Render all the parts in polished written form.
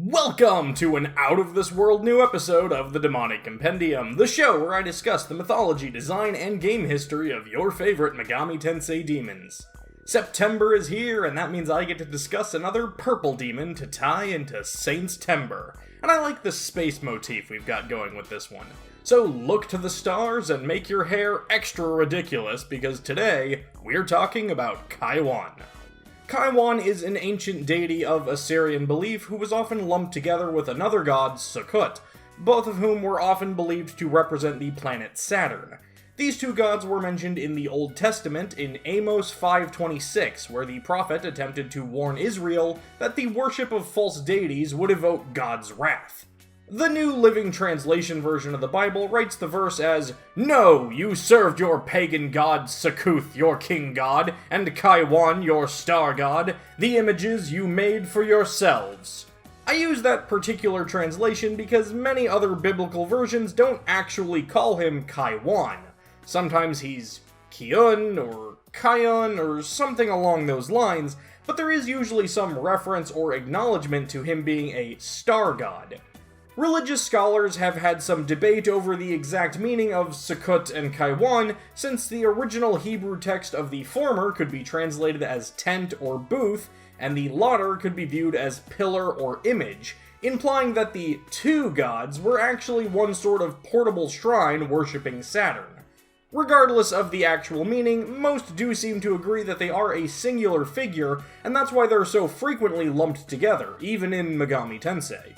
Welcome to an out-of-this-world new episode of the Demonic Compendium, the show where I discuss the mythology, design, and game history of your favorite Megami Tensei demons. September is here, and that means I get to discuss another purple demon to tie into Saint's Timber, and I like the space motif we've got going with this one. So look to the stars and make your hair extra ridiculous, because today, we're talking about Kaiwan. Kaiwan is an ancient deity of Assyrian belief who was often lumped together with another god, Sakkut, both of whom were often believed to represent the planet Saturn. These two gods were mentioned in the Old Testament in Amos 5:26, where the prophet attempted to warn Israel that the worship of false deities would evoke God's wrath. The New Living Translation version of the Bible writes the verse as, "No, you served your pagan god Sakkuthe, your king god, and Kaiwan, your star god, the images you made for yourselves." I use that particular translation because many other biblical versions don't actually call him Kaiwan. Sometimes he's Kiyyun, or Kiyyun, or something along those lines, but there is usually some reference or acknowledgement to him being a star god. Religious scholars have had some debate over the exact meaning of Sakkut and Kaiwan, since the original Hebrew text of the former could be translated as tent or booth, and the latter could be viewed as pillar or image, implying that the two gods were actually one sort of portable shrine worshipping Saturn. Regardless of the actual meaning, most do seem to agree that they are a singular figure, and that's why they're so frequently lumped together, even in Megami Tensei.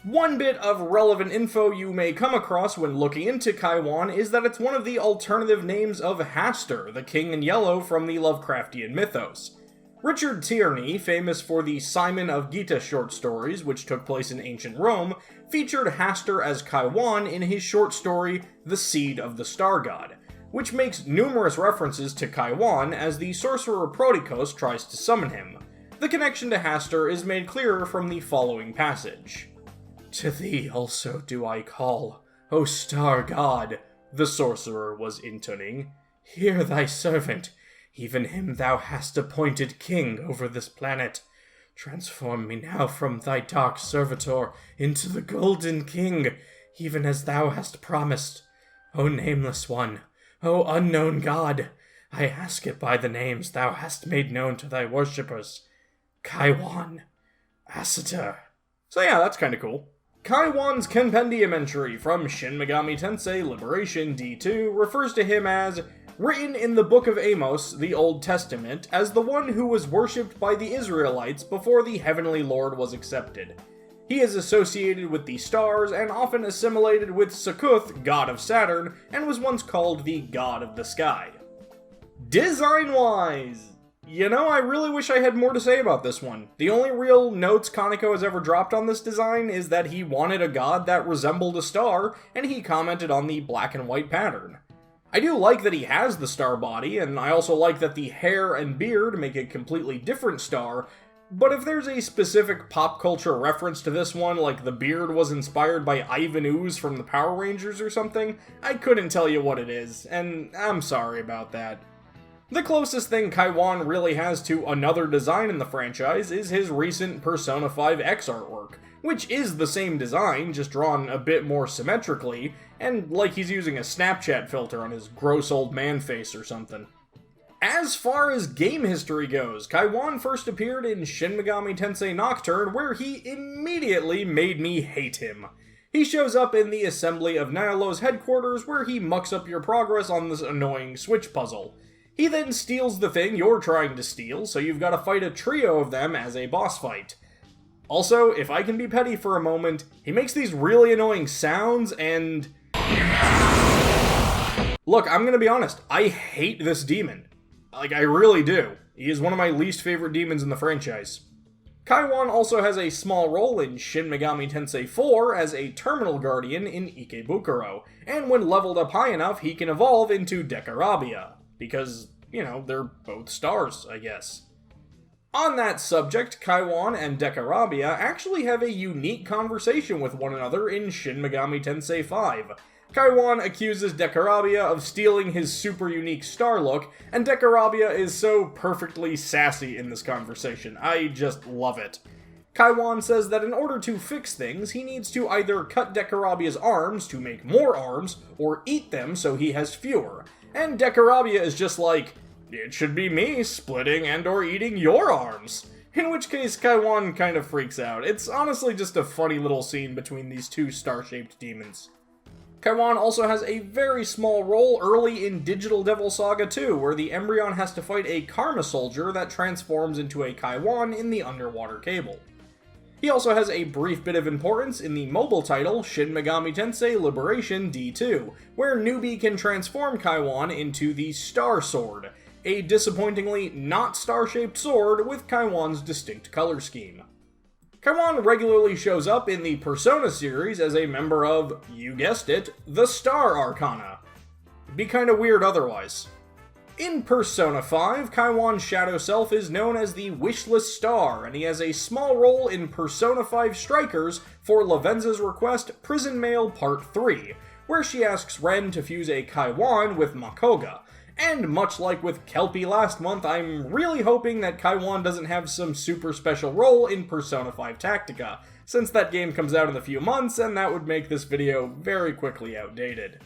One bit of relevant info you may come across when looking into Kaiwan is that it's one of the alternative names of Hastur, the King in Yellow from the Lovecraftian mythos. Richard Tierney, famous for the Simon of Gita short stories, which took place in ancient Rome, featured Hastur as Kaiwan in his short story, The Seed of the Star God, which makes numerous references to Kaiwan as the sorcerer Protikos tries to summon him. The connection to Hastur is made clearer from the following passage. "To thee also do I call, O star god," the sorcerer was intoning. "Hear thy servant, even him thou hast appointed king over this planet. Transform me now from thy dark servitor into the golden king, even as thou hast promised. O nameless one, O unknown god, I ask it by the names thou hast made known to thy worshippers. Kaiwan, Hastur." So yeah, that's kinda cool. Kaiwan's compendium entry from Shin Megami Tensei Liberation D2 refers to him as written in the Book of Amos, the Old Testament, as the one who was worshipped by the Israelites before the Heavenly Lord was accepted. He is associated with the stars and often assimilated with Sakkuthe, god of Saturn, and was once called the god of the sky. Design-wise, I really wish I had more to say about this one. The only real notes Kaneko has ever dropped on this design is that he wanted a god that resembled a star, and he commented on the black and white pattern. I do like that he has the star body, and I also like that the hair and beard make a completely different star, but if there's a specific pop culture reference to this one, like the beard was inspired by Ivan Ooze from the Power Rangers or something, I couldn't tell you what it is, and I'm sorry about that. The closest thing Kaiwan really has to another design in the franchise is his recent Persona 5X artwork, which is the same design, just drawn a bit more symmetrically, and like he's using a Snapchat filter on his gross old man face or something. As far as game history goes, Kaiwan first appeared in Shin Megami Tensei Nocturne, where he immediately made me hate him. He shows up in the Assembly of Nyalo's headquarters, where he mucks up your progress on this annoying switch puzzle. He then steals the thing you're trying to steal, so you've got to fight a trio of them as a boss fight. Also, if I can be petty for a moment, he makes these really annoying sounds and... Look, I'm gonna be honest, I hate this demon. I really do. He is one of my least favorite demons in the franchise. Kaiwan also has a small role in Shin Megami Tensei 4 as a terminal guardian in Ikebukuro, and when leveled up high enough, he can evolve into Decarabia. Because, they're both stars, I guess. On that subject, Kaiwan and Decarabia actually have a unique conversation with one another in Shin Megami Tensei 5. Kaiwan accuses Decarabia of stealing his super unique star look, and Decarabia is so perfectly sassy in this conversation. I just love it. Kaiwan says that in order to fix things, he needs to either cut Decarabia's arms to make more arms, or eat them so he has fewer. And Decarabia is just like, it should be me splitting and or eating your arms. In which case, Kaiwan kind of freaks out. It's honestly just a funny little scene between these two star-shaped demons. Kaiwan also has a very small role early in Digital Devil Saga 2, where the Embryon has to fight a Karma Soldier that transforms into a Kaiwan in the underwater cable. He also has a brief bit of importance in the mobile title Shin Megami Tensei Liberation D2, where Newbie can transform Kaiwan into the Star Sword, a disappointingly not star-shaped sword with Kaiwan's distinct color scheme. Kaiwan regularly shows up in the Persona series as a member of, you guessed it, the Star Arcana. Be kinda weird otherwise. In Persona 5, Kaiwan's shadow self is known as the Wishless Star, and he has a small role in Persona 5 Strikers for Lavenza's request Prison Mail Part 3, where she asks Ren to fuse a Kaiwan with Makoga. And much like with Kelpie last month, I'm really hoping that Kaiwan doesn't have some super special role in Persona 5 Tactica, since that game comes out in a few months, and that would make this video very quickly outdated.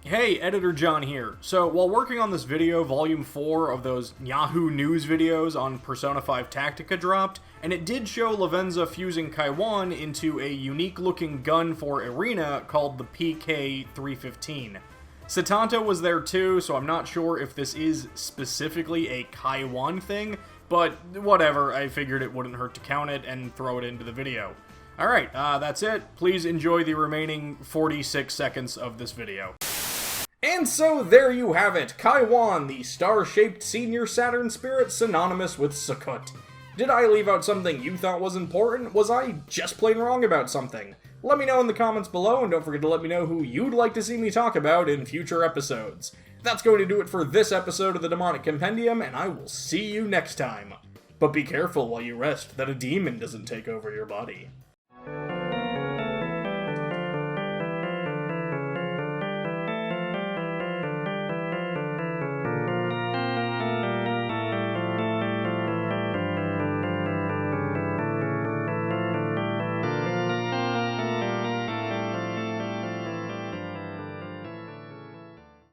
Hey, Editor John here. So, while working on this video, Volume 4 of those Yahoo News videos on Persona 5 Tactica dropped, and it did show Lavenza fusing Kaiwan into a unique-looking gun for Arena called the PK-315. Setanta was there too, so I'm not sure if this is specifically a Kaiwan thing, but whatever, I figured it wouldn't hurt to count it and throw it into the video. Alright, that's it. Please enjoy the remaining 46 seconds of this video. And so there you have it, Kaiwan, the star-shaped senior Saturn spirit synonymous with Sakkut. Did I leave out something you thought was important? Was I just plain wrong about something? Let me know in the comments below, and don't forget to let me know who you'd like to see me talk about in future episodes. That's going to do it for this episode of the Demonic Compendium, and I will see you next time. But be careful while you rest that a demon doesn't take over your body.